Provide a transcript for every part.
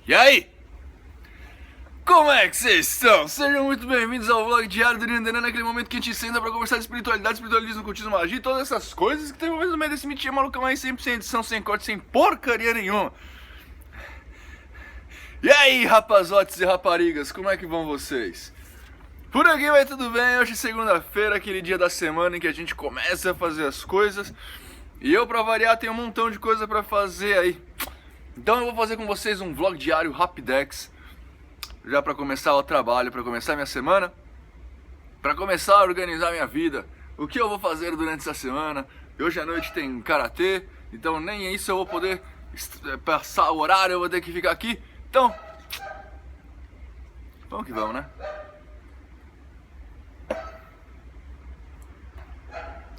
E aí? Como é que vocês estão? Sejam muito bem-vindos ao vlog diário do Nirandana, naquele momento que a gente senta pra conversar de espiritualidade, espiritualismo, cultismo, magia e todas essas coisas que tem no meio desse mentira malucão aí, 100% edição, sem corte, sem porcaria nenhuma. E aí, rapazotes e raparigas, como é que vão vocês? Por aqui vai tudo bem, hoje é segunda-feira, aquele dia da semana em que a gente começa a fazer as coisas. E eu, pra variar, tenho um montão de coisa pra fazer aí. Então eu vou fazer com vocês um vlog diário Rapidex, já pra começar o trabalho, pra começar minha semana, pra começar a organizar minha vida, o que eu vou fazer durante essa semana. Hoje à noite tem karatê, então nem isso eu vou poder passar o horário, eu vou ter que ficar aqui. Então, vamos que vamos, né?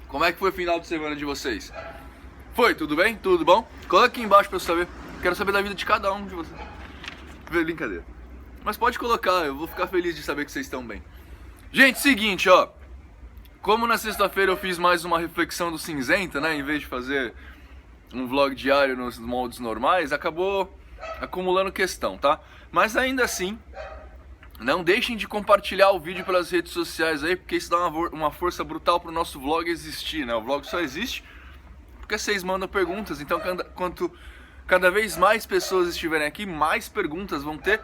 Como é que foi o final de semana de vocês? Foi, tudo bem? Tudo bom? Coloca aqui embaixo pra eu saber. Quero saber da vida de cada um de vocês. Brincadeira. Mas pode colocar, eu vou ficar feliz de saber que vocês estão bem. Gente, seguinte, ó. Como na sexta-feira eu fiz mais uma reflexão do cinzenta, né? Em vez de fazer um vlog diário nos moldes normais, acabou acumulando questão, tá? Mas ainda assim, não deixem de compartilhar o vídeo pelas redes sociais aí, porque isso dá uma força brutal pro nosso vlog existir, né? O vlog só existe porque vocês mandam perguntas, então cada vez mais pessoas estiverem aqui, mais perguntas vão ter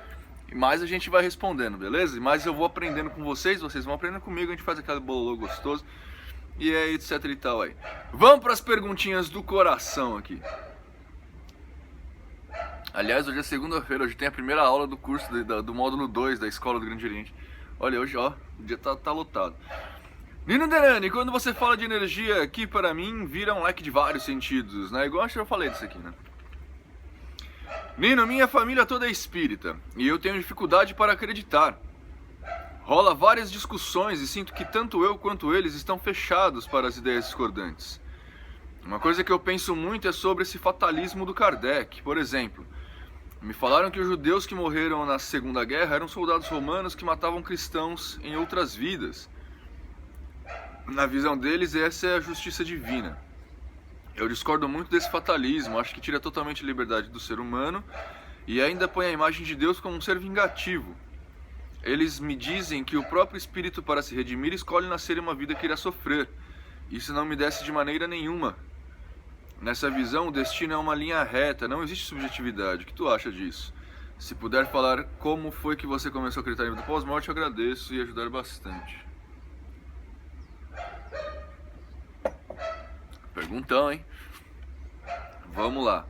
e mais a gente vai respondendo, beleza? E mais eu vou aprendendo com vocês, vocês vão aprendendo comigo, a gente faz aquele bololô gostoso e é etc e tal aí. Vamos para as perguntinhas do coração aqui. Aliás, hoje é segunda-feira, hoje tem a primeira aula do curso do módulo 2 da Escola do Grande Oriente. Olha, hoje ó, o dia tá lotado. Nino Derani, quando você fala de energia aqui, para mim, vira um leque de vários sentidos, né? Igual acho que eu falei disso aqui, né? Nino, minha família toda é espírita e eu tenho dificuldade para acreditar. Rola várias discussões e sinto que tanto eu quanto eles estão fechados para as ideias discordantes. Uma coisa que eu penso muito é sobre esse fatalismo do Kardec. Por exemplo, me falaram que os judeus que morreram na Segunda Guerra eram soldados romanos que matavam cristãos em outras vidas. Na visão deles, essa é a justiça divina. Eu discordo muito desse fatalismo, acho que tira totalmente a liberdade do ser humano e ainda põe a imagem de Deus como um ser vingativo. Eles me dizem que o próprio espírito, para se redimir, escolhe nascer em uma vida que irá sofrer. Isso não me desce de maneira nenhuma. Nessa visão, o destino é uma linha reta, não existe subjetividade. O que tu acha disso? Se puder falar como foi que você começou a acreditar em vida pós-morte, eu agradeço e ajudar bastante. Perguntão, hein? Vamos lá.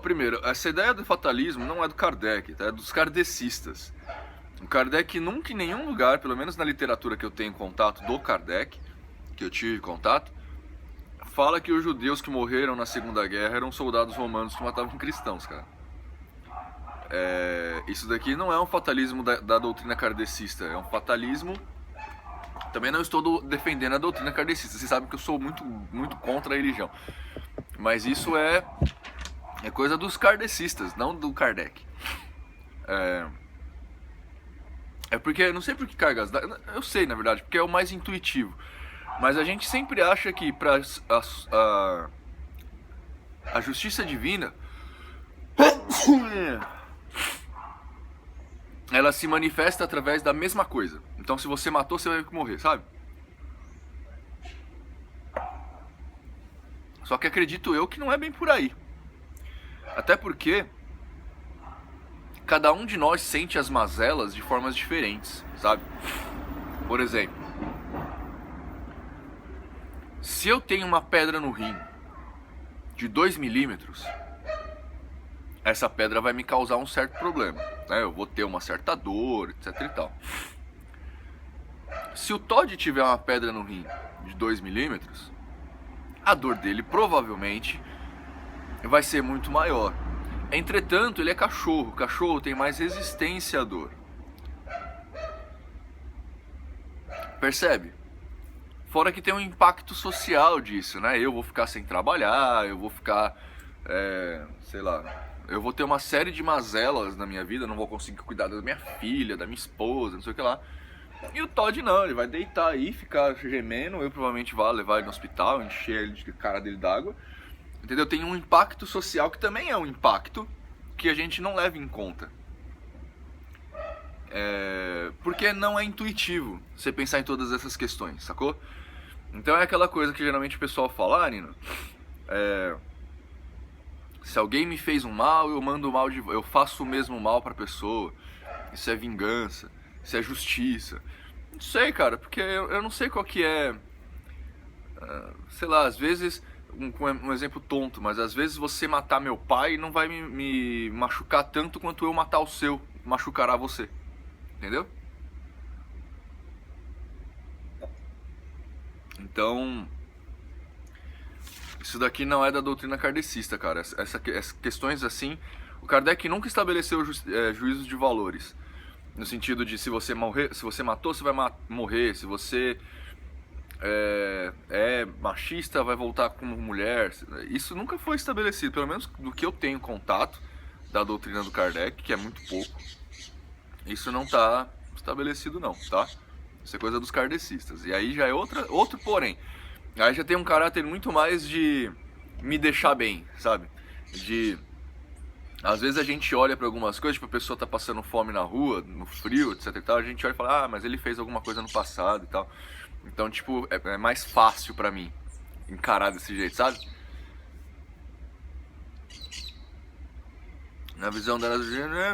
Primeiro, essa ideia do fatalismo não é do Kardec, tá? É dos kardecistas. O Kardec nunca em nenhum lugar, pelo menos na literatura que eu tenho contato do Kardec, que eu tive contato, fala que os judeus que morreram na Segunda Guerra eram soldados romanos que matavam cristãos, cara. Isso daqui não é um fatalismo da doutrina kardecista, é um fatalismo... Também não estou defendendo a doutrina kardecista, vocês sabem que eu sou muito contra a religião. Mas isso é coisa dos kardecistas, não do Kardec. Porque, não sei por que cargas, eu sei na verdade, porque é o mais intuitivo. Mas a gente sempre acha que para a justiça divina, ela se manifesta através da mesma coisa. Então se você matou, você vai morrer, sabe? Só que acredito eu que não é bem por aí. Até porque cada um de nós sente as mazelas de formas diferentes, sabe? Por exemplo, se eu tenho uma pedra no rim de 2 milímetros, essa pedra vai me causar um certo problema, né? Eu vou ter uma certa dor, etc e tal. Se o Todd tiver uma pedra no rim de 2 milímetros, a dor dele provavelmente vai ser muito maior. Entretanto, ele é cachorro. O cachorro tem mais resistência à dor. Percebe? Fora que tem um impacto social disso, né? Eu vou ficar sem trabalhar, eu vou ficar, eu vou ter uma série de mazelas na minha vida, não vou conseguir cuidar da minha filha, da minha esposa, não sei o que lá. E o Todd não, ele vai deitar aí, ficar gemendo, eu provavelmente vou levar ele no hospital, encher ele de cara dele d'água. Entendeu? Tem um impacto social que também é um impacto que a gente não leva em conta. Porque não é intuitivo você pensar em todas essas questões, sacou? Então é aquela coisa que geralmente o pessoal fala, Nino, se alguém me fez um mal, eu faço o mesmo mal pra pessoa. Isso é vingança, isso é justiça. Não sei, cara, porque eu não sei qual que é. Sei lá, às vezes, um exemplo tonto, mas às vezes você matar meu pai não vai me machucar tanto quanto eu matar o seu, machucará você. Entendeu? Então, isso daqui não é da doutrina kardecista, cara. Essas questões assim, o Kardec nunca estabeleceu juízos de valores. No sentido de se você matou, você vai morrer. Se você é machista, vai voltar como mulher. Isso nunca foi estabelecido, pelo menos do que eu tenho contato da doutrina do Kardec, que é muito pouco. Isso não está estabelecido não, tá? Isso é coisa dos kardecistas. E aí já é outro porém. Aí já tem um caráter muito mais de me deixar bem, sabe? Às vezes a gente olha pra algumas coisas, tipo, a pessoa tá passando fome na rua, no frio, etc e tal, a gente olha e fala, mas ele fez alguma coisa no passado e tal. Então, tipo, é mais fácil pra mim encarar desse jeito, sabe? Na visão da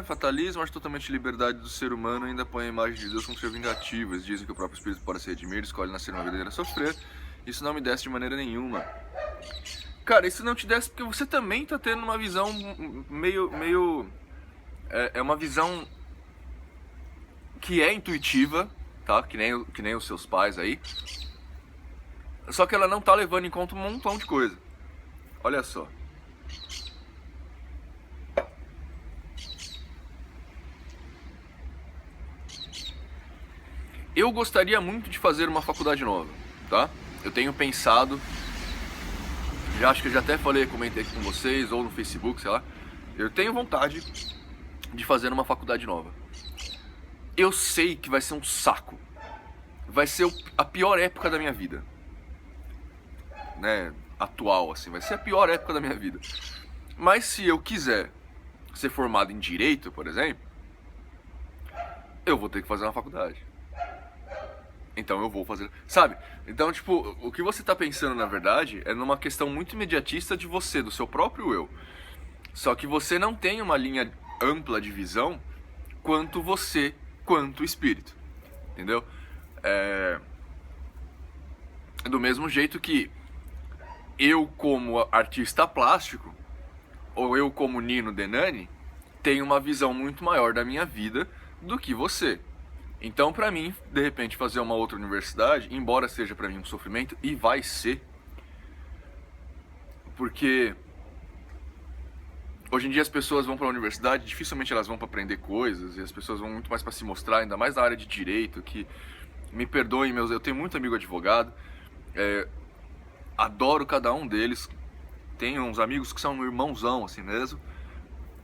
fatalismo, acho totalmente liberdade do ser humano ainda põe a imagem de Deus como ser vingativo. Eles dizem que o próprio espírito pode se redimir, escolhe nascer uma verdadeira sofrer. Isso não me desce de maneira nenhuma. Cara, isso não te desce porque você também tá tendo uma visão meio é uma visão que é intuitiva, tá? Que nem os seus pais aí. Só que ela não tá levando em conta um montão de coisa. Olha só. Eu gostaria muito de fazer uma faculdade nova, tá? Eu tenho pensado, acho que eu já até comentei aqui com vocês, ou no Facebook, sei lá. Eu tenho vontade de fazer uma faculdade nova. Eu sei que vai ser um saco. Vai ser a pior época da minha vida. Né? Atual, assim. Vai ser a pior época da minha vida. Mas se eu quiser ser formado em Direito, por exemplo, eu vou ter que fazer uma faculdade. Então eu vou fazer, sabe? Então, tipo, o que você tá pensando, na verdade, é numa questão muito imediatista de você, do seu próprio eu. Só que você não tem uma linha ampla de visão quanto você, quanto espírito. Entendeu? Do mesmo jeito que eu, como artista plástico, ou eu, como Nino Denani, tenho uma visão muito maior da minha vida do que você. Então, pra mim, de repente, fazer uma outra universidade, embora seja pra mim um sofrimento, e vai ser, porque hoje em dia as pessoas vão pra universidade, dificilmente elas vão pra aprender coisas, e as pessoas vão muito mais pra se mostrar, ainda mais na área de direito, que, me perdoem, eu tenho muito amigo advogado, adoro cada um deles, tenho uns amigos que são um irmãozão, assim mesmo,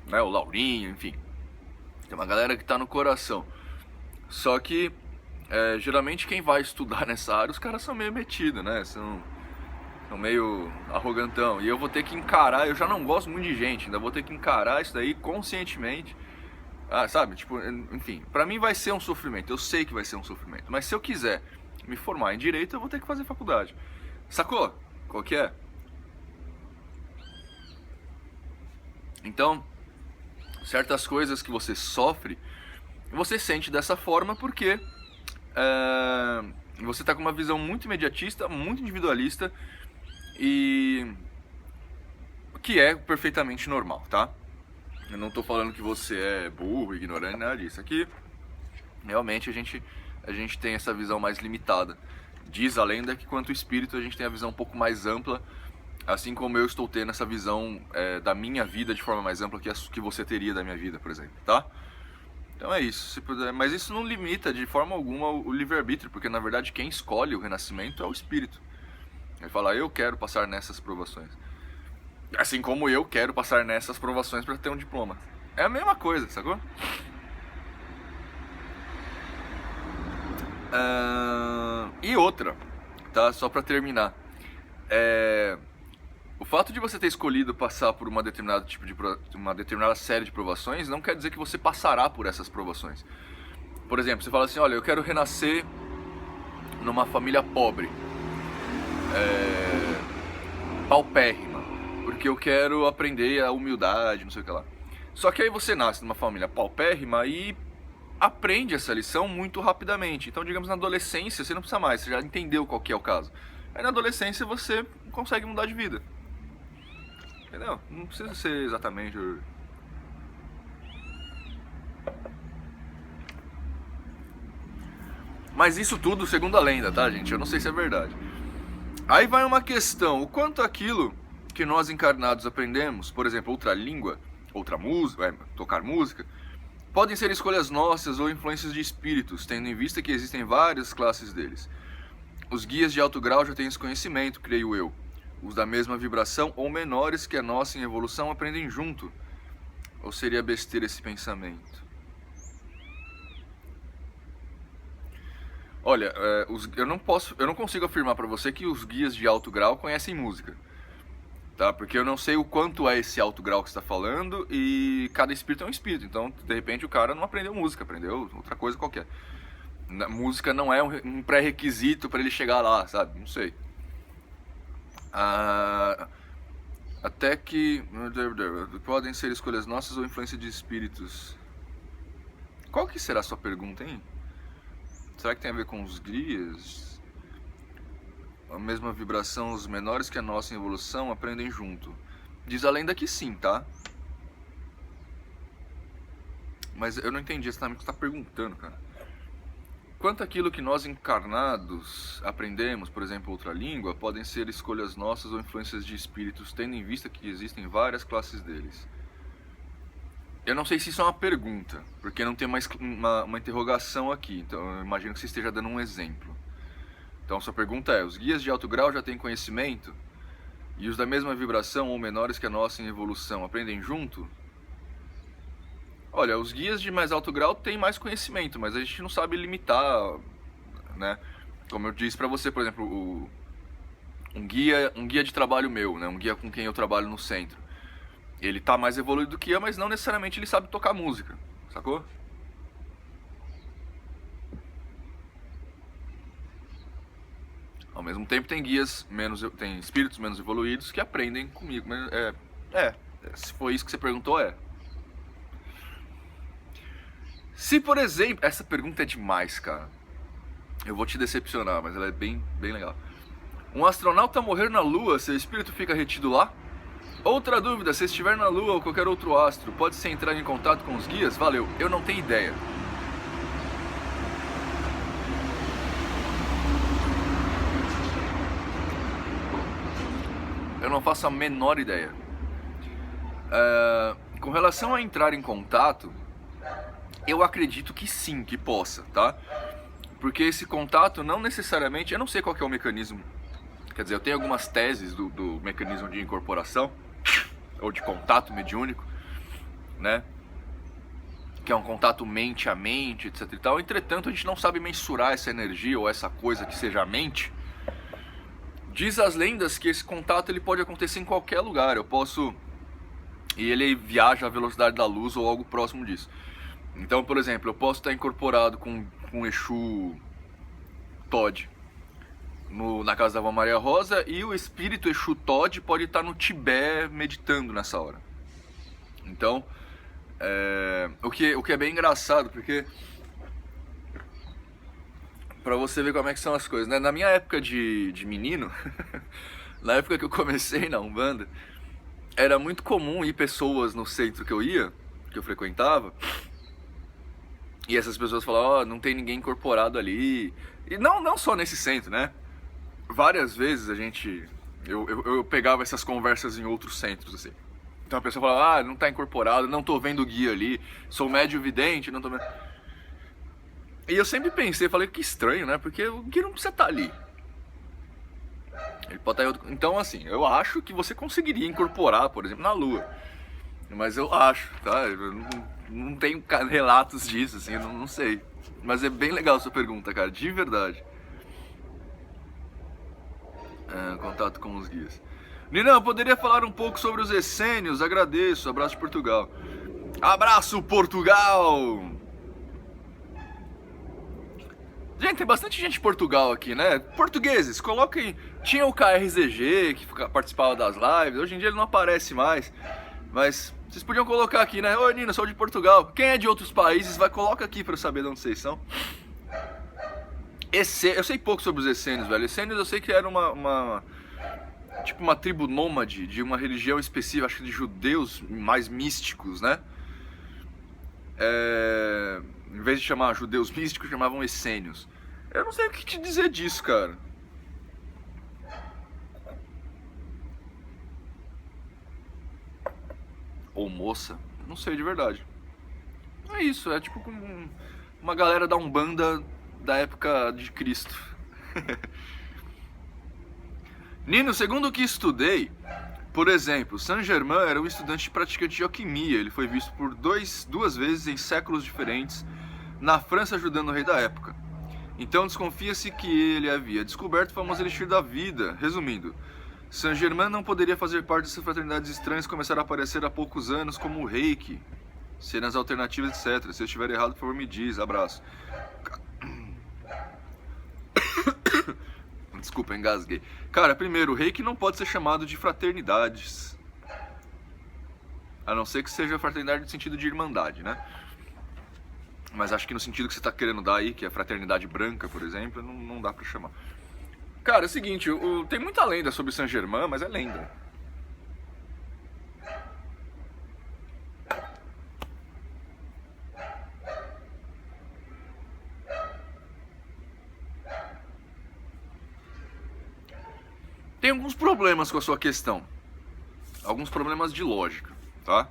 né, o Laurinho, enfim, tem uma galera que tá no coração. Só que, geralmente quem vai estudar nessa área, os caras são meio metidos, né? São meio arrogantão. E eu vou ter que encarar, eu já não gosto muito de gente, ainda vou ter que encarar isso daí conscientemente. Sabe? Tipo, enfim, pra mim vai ser um sofrimento, eu sei que vai ser um sofrimento. Mas se eu quiser me formar em Direito, eu vou ter que fazer faculdade. Sacou? Qual que é? Então, certas coisas que você sofre, você sente dessa forma porque você está com uma visão muito imediatista, muito individualista e que é perfeitamente normal, tá? Eu não estou falando que você é burro, ignorante, nada disso. Aqui, realmente, a gente tem essa visão mais limitada. Diz a lenda que quanto espírito a gente tem a visão um pouco mais ampla, assim como eu estou tendo essa visão da minha vida de forma mais ampla que você teria da minha vida, por exemplo, tá? Então é isso, se puder. Mas isso não limita de forma alguma o livre-arbítrio, porque na verdade quem escolhe o renascimento é o espírito. Ele fala, eu quero passar nessas provações. Assim como eu quero passar nessas provações para ter um diploma. É a mesma coisa, sacou? E outra, tá? Só pra terminar. O fato de você ter escolhido passar por uma uma determinada série de provações não quer dizer que você passará por essas provações. Por exemplo, você fala assim, olha, eu quero renascer numa família pobre, paupérrima, porque eu quero aprender a humildade, não sei o que lá. Só que aí você nasce numa família paupérrima e aprende essa lição muito rapidamente. Então, digamos, na adolescência você não precisa mais, você já entendeu qual que é o caso. Aí na adolescência você consegue mudar de vida. Entendeu? Não precisa ser exatamente... Mas isso tudo segundo a lenda, tá, gente? Eu não sei se é verdade. Aí vai uma questão, o quanto aquilo que nós encarnados aprendemos, por exemplo, outra língua, outra música, tocar música, podem ser escolhas nossas ou influências de espíritos, tendo em vista que existem várias classes deles. Os guias de alto grau já têm esse conhecimento, creio eu. Os da mesma vibração ou menores que a nossa em evolução aprendem junto. Ou seria besteira esse pensamento? Olha, eu não consigo afirmar para você que os guias de alto grau conhecem música, tá? Porque eu não sei o quanto é esse alto grau que você está falando e cada espírito é um espírito. Então, de repente, o cara não aprendeu música, aprendeu outra coisa qualquer. Música não é um pré-requisito para ele chegar lá, sabe? Não sei. Até que podem ser escolhas nossas ou influência de espíritos. Qual que será a sua pergunta, hein? Será que tem a ver com os guias? A mesma vibração, os menores que a nossa em evolução aprendem junto. Diz a lenda que sim, tá? Mas eu não entendi exatamente o que você está perguntando, cara. Quanto aquilo que nós encarnados aprendemos, por exemplo, outra língua, podem ser escolhas nossas ou influências de espíritos, tendo em vista que existem várias classes deles. Eu não sei se isso é uma pergunta, porque não tem uma interrogação aqui, então eu imagino que você esteja dando um exemplo. Então sua pergunta é, os guias de alto grau já têm conhecimento? E os da mesma vibração ou menores que a nossa em evolução aprendem junto? Olha, os guias de mais alto grau têm mais conhecimento, mas a gente não sabe limitar, né? Como eu disse pra você, por exemplo, um guia de trabalho meu, né? Um guia com quem eu trabalho no centro. Ele tá mais evoluído do que eu, mas não necessariamente ele sabe tocar música, sacou? Ao mesmo tempo tem tem espíritos menos evoluídos que aprendem comigo, mas se foi isso que você perguntou, Se, por exemplo, essa pergunta é demais, cara. Eu vou te decepcionar, mas ela é bem legal. Um astronauta morrer na Lua, seu espírito fica retido lá? Outra dúvida, se estiver na Lua ou qualquer outro astro, pode-se entrar em contato com os guias? Valeu, eu não tenho ideia. Eu não faço a menor ideia. Com relação a entrar em contato, eu acredito que sim, que possa, tá? Porque esse contato não necessariamente... Eu não sei qual que é o mecanismo. Quer dizer, eu tenho algumas teses do mecanismo de incorporação, ou de contato mediúnico, né? Que é um contato mente a mente, etc e tal. Entretanto, a gente não sabe mensurar essa energia ou essa coisa que seja a mente. Diz as lendas que esse contato ele pode acontecer em qualquer lugar. Eu posso... E ele viaja à velocidade da luz ou algo próximo disso. Então, por exemplo, eu posso estar incorporado com o Exu Todd na casa da Vó Maria Rosa e o espírito Exu Todd pode estar no Tibete meditando nessa hora. Então, o que é bem engraçado, porque pra você ver como é que são as coisas, né? Na minha época de menino, na época que eu comecei na Umbanda, era muito comum ir pessoas no centro que eu frequentava, e essas pessoas falavam, não tem ninguém incorporado ali. E não só nesse centro, né? Várias vezes eu pegava essas conversas em outros centros, assim. Então a pessoa falava, não tá incorporado, não tô vendo o guia ali, sou médio vidente, não tô vendo... E eu sempre pensei, falei, que estranho, né? Porque o guia não precisa estar ali. Ele pode estar Então, assim, eu acho que você conseguiria incorporar, por exemplo, na Lua. Mas eu acho, tá? Eu não tenho relatos disso, assim, eu não sei. Mas é bem legal a sua pergunta, cara, de verdade. Contato com os guias. Ninão, poderia falar um pouco sobre os essênios? Agradeço. Abraço de Portugal. Abraço, Portugal! Gente, tem bastante gente de Portugal aqui, né? Portugueses, coloquem... Tinha o KRZG, que participava das lives. Hoje em dia ele não aparece mais. Mas vocês podiam colocar aqui, né? Oi, Nino, sou de Portugal. Quem é de outros países, coloca aqui pra eu saber de onde vocês são. Eu sei pouco sobre os essênios, velho. Essênios eu sei que era tipo uma tribo nômade de uma religião específica, acho que de judeus mais místicos, né? Em vez de chamar judeus místicos, chamavam essênios. Eu não sei o que te dizer disso, cara. Ou moça, não sei de verdade. É isso, é tipo uma galera da Umbanda da época de Cristo. Nino, segundo o que estudei, por exemplo, Saint-Germain era um estudante praticante de alquimia. Ele foi visto por duas vezes em séculos diferentes na França ajudando o rei da época. Então desconfia-se que ele havia descoberto o famoso elixir da vida. Resumindo, Saint-Germain não poderia fazer parte dessas fraternidades estranhas que começaram a aparecer há poucos anos, como o Reiki, cenas alternativas, etc. Se eu estiver errado, por favor, me diz. Abraço. Desculpa, engasguei. Cara, primeiro, o Reiki não pode ser chamado de fraternidades. A não ser que seja fraternidade no sentido de irmandade, né? Mas acho que no sentido que você está querendo dar aí, que é a fraternidade branca, por exemplo, não dá pra chamar. Cara, é o seguinte, tem muita lenda sobre Saint-Germain, mas é lenda. Tem alguns problemas com a sua questão. Alguns problemas de lógica, tá?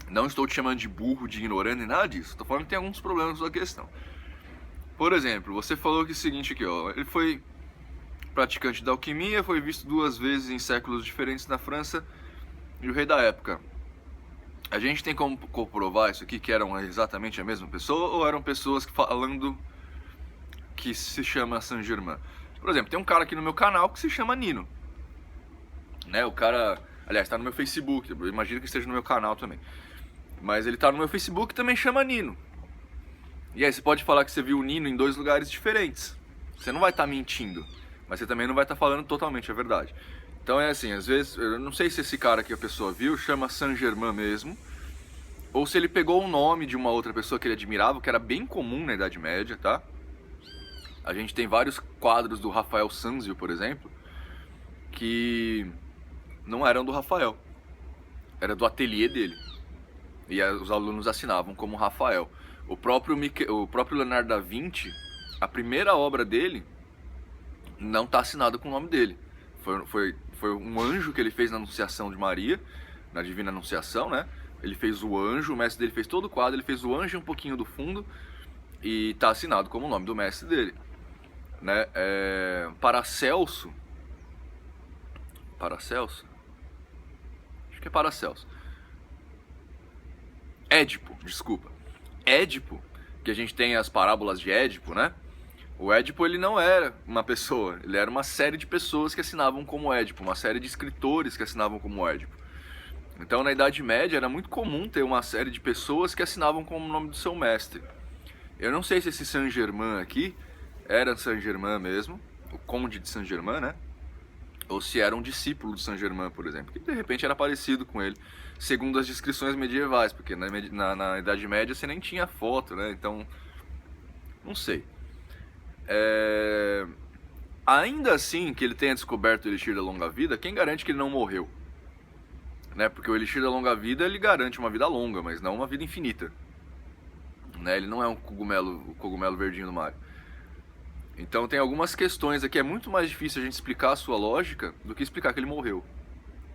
Não estou te chamando de burro, de ignorante, nem nada disso. Estou falando que tem alguns problemas com a sua questão. Por exemplo, você falou que é o seguinte aqui, ó. Ele foi praticante da alquimia, foi visto 2 vezes em séculos diferentes na França e o rei da época. A gente tem como comprovar isso aqui, que eram exatamente a mesma pessoa, ou eram pessoas falando que se chama Saint-Germain? Por exemplo, tem um cara aqui no meu canal que se chama Nino. Né, o cara, aliás, tá no meu Facebook, eu imagino que esteja no meu canal também. Mas ele tá no meu Facebook e também chama Nino. E aí você pode falar que você viu o Nino em 2 lugares diferentes. Você não vai estar mentindo, mas você também não vai estar falando totalmente a verdade. Então é assim, às vezes, eu não sei se esse cara que a pessoa viu chama Saint-Germain mesmo, ou se ele pegou o nome de uma outra pessoa que ele admirava, que era bem comum na Idade Média, tá? A gente tem vários quadros do Rafael Sanzio, por exemplo, que não eram do Rafael, era do ateliê dele. E os alunos assinavam como Rafael. O próprio Leonardo da Vinci, a primeira obra dele não está assinada com o nome dele. Foi um anjo que ele fez na Anunciação de Maria, na Divina Anunciação, né? Ele fez o anjo, o mestre dele fez todo o quadro, ele fez o anjo e um pouquinho do fundo, e está assinado como o nome do mestre dele. Né? Paracelso? Acho que é Paracelso. Édipo, desculpa. Édipo, que a gente tem as parábolas de Édipo, né? O Édipo, ele não era uma pessoa, ele era uma série de pessoas que assinavam como Édipo, uma série de escritores que assinavam como Édipo. Então, na Idade Média, era muito comum ter uma série de pessoas que assinavam como o nome do seu mestre. Eu não sei se esse Saint-Germain aqui era Saint-Germain mesmo, o conde de Saint-Germain, né? Ou se era um discípulo de Saint-Germain, por exemplo, que de repente era parecido com ele, segundo as descrições medievais, porque na Idade Média você nem tinha foto, né? Então, não sei. Ainda assim que ele tenha descoberto o Elixir da Longa Vida, quem garante que ele não morreu? Né? Porque o Elixir da Longa Vida, ele garante uma vida longa, mas não uma vida infinita. Né? Ele não é o cogumelo verdinho do Mario. Então tem algumas questões aqui, é muito mais difícil a gente explicar a sua lógica do que explicar que ele morreu.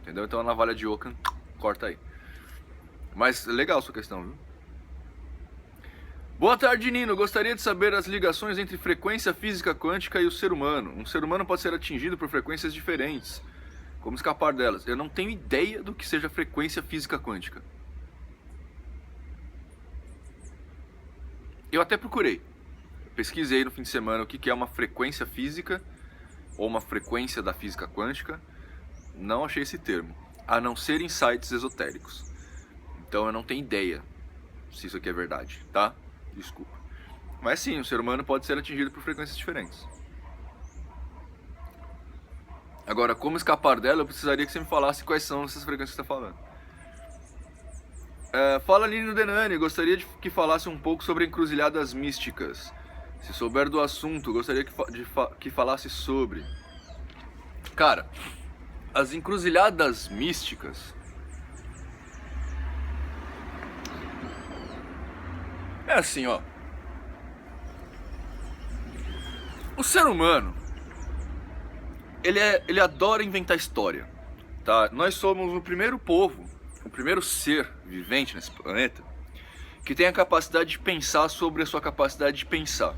Entendeu? Então a navalha de Ockham, corta aí. Mas legal a sua questão, viu? Boa tarde, Nino. Gostaria de saber as ligações entre frequência física quântica e o ser humano. Um ser humano pode ser atingido por frequências diferentes. Como escapar delas? Eu não tenho ideia do que seja frequência física quântica. Eu até procurei. Pesquisei no fim de semana o que é uma frequência física ou uma frequência da física quântica. Não achei esse termo. A não ser em sites esotéricos. Então eu não tenho ideia se isso aqui é verdade, tá? Desculpa. Mas sim, o ser humano pode ser atingido por frequências diferentes. Agora, como escapar dela, eu precisaria que você me falasse quais são essas frequências que você está falando. Fala Nino Denani, gostaria de que falasse um pouco sobre encruzilhadas místicas. Se souber do assunto, gostaria que falasse sobre. Cara, as encruzilhadas místicas é assim, ó. O ser humano, ele adora inventar história, tá? Nós somos o primeiro povo, o primeiro ser vivente nesse planeta que tem a capacidade de pensar sobre a sua capacidade de pensar.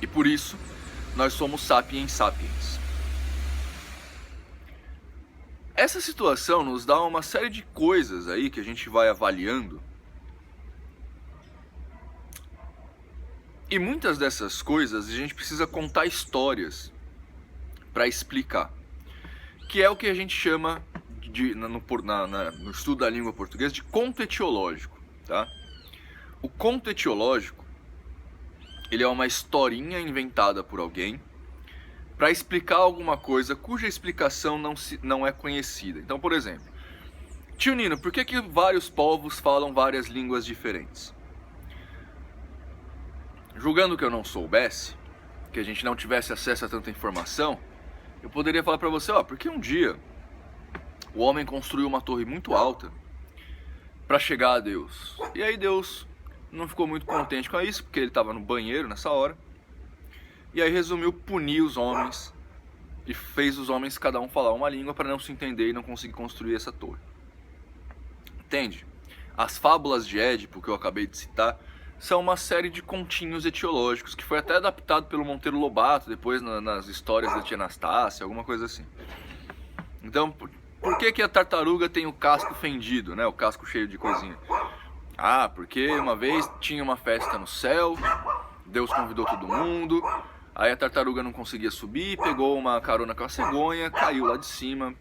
E por isso, nós somos sapiens sapiens. Essa situação nos dá uma série de coisas aí que a gente vai avaliando. E muitas dessas coisas a gente precisa contar histórias para explicar. Que é o que a gente chama, no estudo da língua portuguesa, de conto etiológico. Tá? O conto etiológico, ele é uma historinha inventada por alguém para explicar alguma coisa cuja explicação não é conhecida. Então, por exemplo, tio Nino, por que vários povos falam várias línguas diferentes? Julgando que eu não soubesse, que a gente não tivesse acesso a tanta informação, eu poderia falar para você, porque um dia o homem construiu uma torre muito alta para chegar a Deus. E aí Deus não ficou muito contente com isso, porque ele estava no banheiro nessa hora. E aí resumiu punir os homens e fez os homens cada um falar uma língua para não se entender e não conseguir construir essa torre. Entende? As fábulas de Édipo que eu acabei de citar são uma série de continhos etiológicos que foi até adaptado pelo Monteiro Lobato depois nas histórias da tia Anastácia, alguma coisa assim. Então, por que a tartaruga tem o casco fendido, né? O casco cheio de coisinha? Porque uma vez tinha uma festa no céu, Deus convidou todo mundo, aí a tartaruga não conseguia subir, pegou uma carona com a cegonha, caiu lá de cima,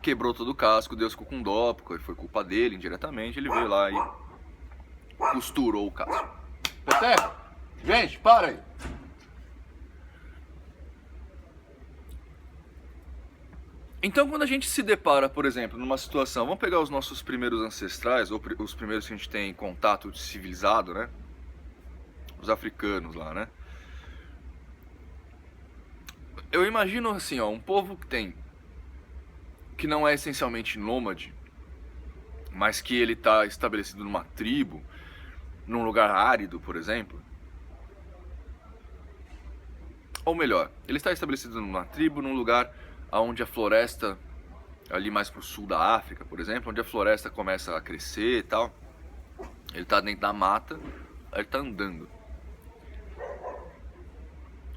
quebrou todo o casco, Deus ficou com dó, porque foi culpa dele indiretamente, ele veio lá e costurou o casco. Peteco, gente, para aí. Então, quando a gente se depara, por exemplo, numa situação, vamos pegar os nossos primeiros ancestrais, ou os primeiros que a gente tem contato civilizado, né? Os africanos lá, né? Eu imagino assim, um povo que não é essencialmente nômade, mas que ele está estabelecido numa tribo, num lugar árido, por exemplo. Ou melhor, ele está estabelecido numa tribo, num lugar onde a floresta, ali mais pro sul da África, por exemplo, onde a floresta começa a crescer e tal. Ele está dentro da mata, aí ele está andando.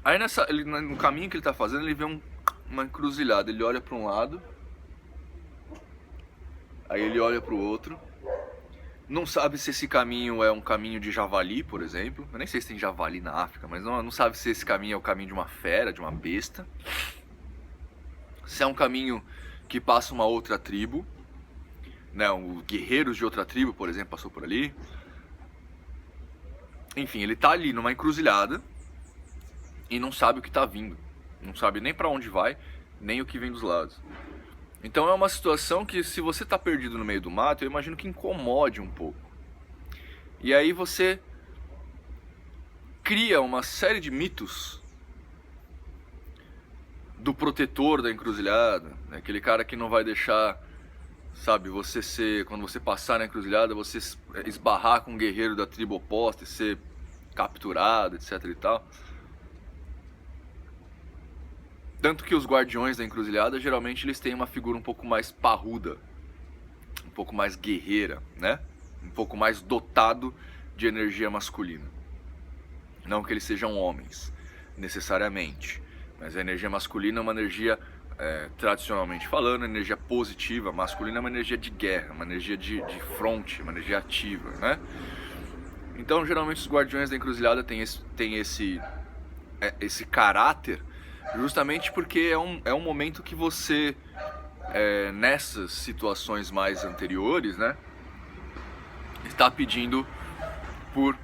Aí no caminho que ele está fazendo, ele vê uma encruzilhada. Ele olha para um lado, aí ele olha para o outro. Não sabe se esse caminho é um caminho de javali, por exemplo. Eu nem sei se tem javali na África, mas não sabe se esse caminho é o caminho de uma fera, de uma besta. Se é um caminho que passa uma outra tribo, né? Os guerreiros de outra tribo, por exemplo, passou por ali. Enfim, ele tá ali numa encruzilhada e não sabe o que tá vindo. Não sabe nem para onde vai, nem o que vem dos lados. Então é uma situação que, se você tá perdido no meio do mato, eu imagino que incomode um pouco. E aí você cria uma série de mitos do protetor da encruzilhada, né? Aquele cara que não vai deixar, sabe, você ser, quando você passar na encruzilhada, você esbarrar com um guerreiro da tribo oposta e ser capturado, etc e tal. Tanto que os guardiões da encruzilhada, geralmente eles têm uma figura um pouco mais parruda, um pouco mais guerreira, né? Um pouco mais dotado de energia masculina. Não que eles sejam homens, necessariamente. Mas a energia masculina é uma energia, tradicionalmente falando, energia positiva. Masculina é uma energia de guerra, uma energia de fronte, uma energia ativa, né? Então, geralmente, os guardiões da encruzilhada têm esse caráter, justamente porque é um momento que você nessas situações mais anteriores, né, está pedindo por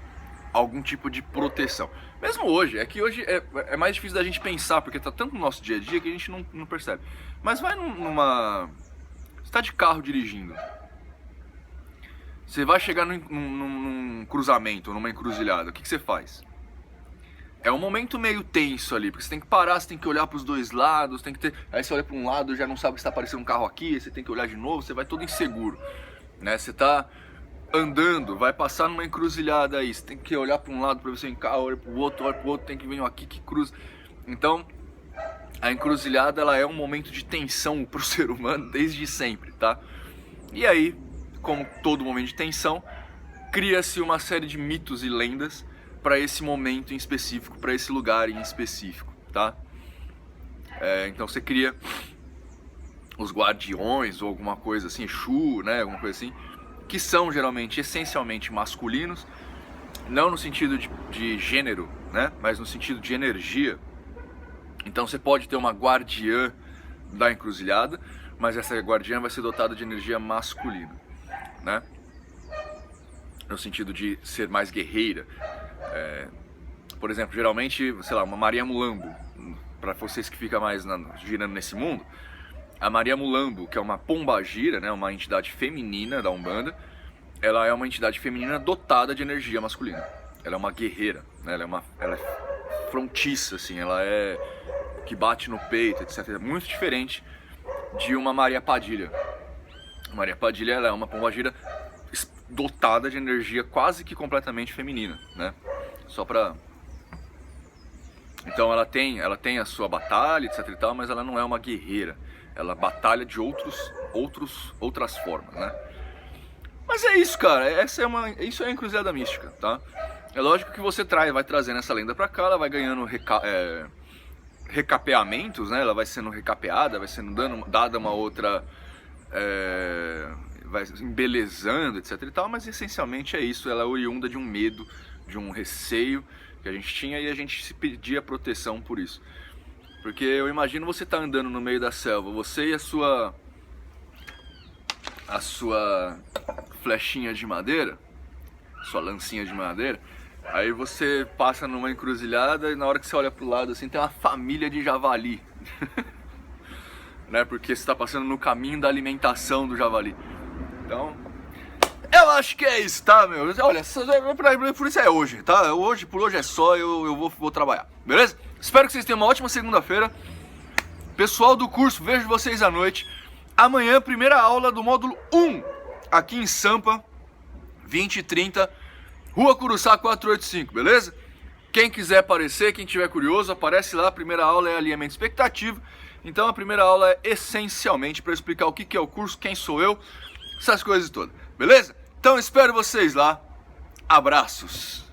algum tipo de proteção. Mesmo hoje, é que hoje é mais difícil da gente pensar, porque tá tanto no nosso dia a dia que a gente não percebe. Mas vai você tá de carro dirigindo, você vai chegar num cruzamento, numa encruzilhada, o que você faz? É um momento meio tenso ali, porque você tem que parar, você tem que olhar para os dois lados, tem que ter... Aí você olha para um lado, já não sabe se está aparecendo um carro aqui, aí você tem que olhar de novo, você vai todo inseguro, né? Você tá andando, vai passar numa encruzilhada aí, você tem que olhar para um lado para ver se vem carro, olha para o outro, tem que vir um aqui que cruza. Então, a encruzilhada, ela é um momento de tensão para o ser humano desde sempre, tá? E aí, como todo momento de tensão, cria-se uma série de mitos e lendas para esse momento em específico, para esse lugar em específico, tá? Então você cria os guardiões ou alguma coisa assim, Exu, né, alguma coisa assim, que são geralmente essencialmente masculinos, não no sentido de gênero, né, mas no sentido de energia. Então você pode ter uma guardiã da encruzilhada, mas essa guardiã vai ser dotada de energia masculina, né? No sentido de ser mais guerreira. Por exemplo, geralmente, sei lá, uma Maria Mulambo, para vocês que ficam mais girando nesse mundo, a Maria Mulambo, que é uma pombagira, né, uma entidade feminina da Umbanda, ela é uma entidade feminina dotada de energia masculina. Ela é uma guerreira, né, ela é frontiça, assim, ela é que bate no peito, etc. É muito diferente de uma Maria Padilha. A Maria Padilha, ela é uma pombagira dotada de energia quase que completamente feminina, né? Só pra... Então ela tem a sua batalha, etc e tal, mas ela não é uma guerreira. Ela batalha de outras formas, né? Mas é isso, cara. Isso é a encruzilhada mística, tá? É lógico que você vai trazendo essa lenda pra cá, ela vai ganhando recapeamentos, né? Ela vai sendo recapeada, vai sendo dada uma outra... vai embelezando, etc e tal, mas essencialmente é isso. Ela é oriunda de um medo, de um receio que a gente tinha, e a gente se pedia proteção por isso. Porque eu imagino você tá andando no meio da selva, você e a sua flechinha de madeira, sua lancinha de madeira, aí você passa numa encruzilhada e na hora que você olha pro lado assim tem uma família de javali. Né? Porque você tá passando no caminho da alimentação do javali. Então, eu acho que é isso, tá, meu? Olha, por isso é hoje, tá? Por hoje é só, eu vou trabalhar, beleza? Espero que vocês tenham uma ótima segunda-feira. Pessoal do curso, vejo vocês à noite. Amanhã, primeira aula do módulo 1, aqui em Sampa, 20h30, Rua Curuçá 485, beleza? Quem quiser aparecer, quem tiver curioso, aparece lá. A primeira aula é alinhamento expectativo. Então a primeira aula é essencialmente para explicar o que é o curso, quem sou eu, essas coisas todas, beleza? Então espero vocês lá, abraços!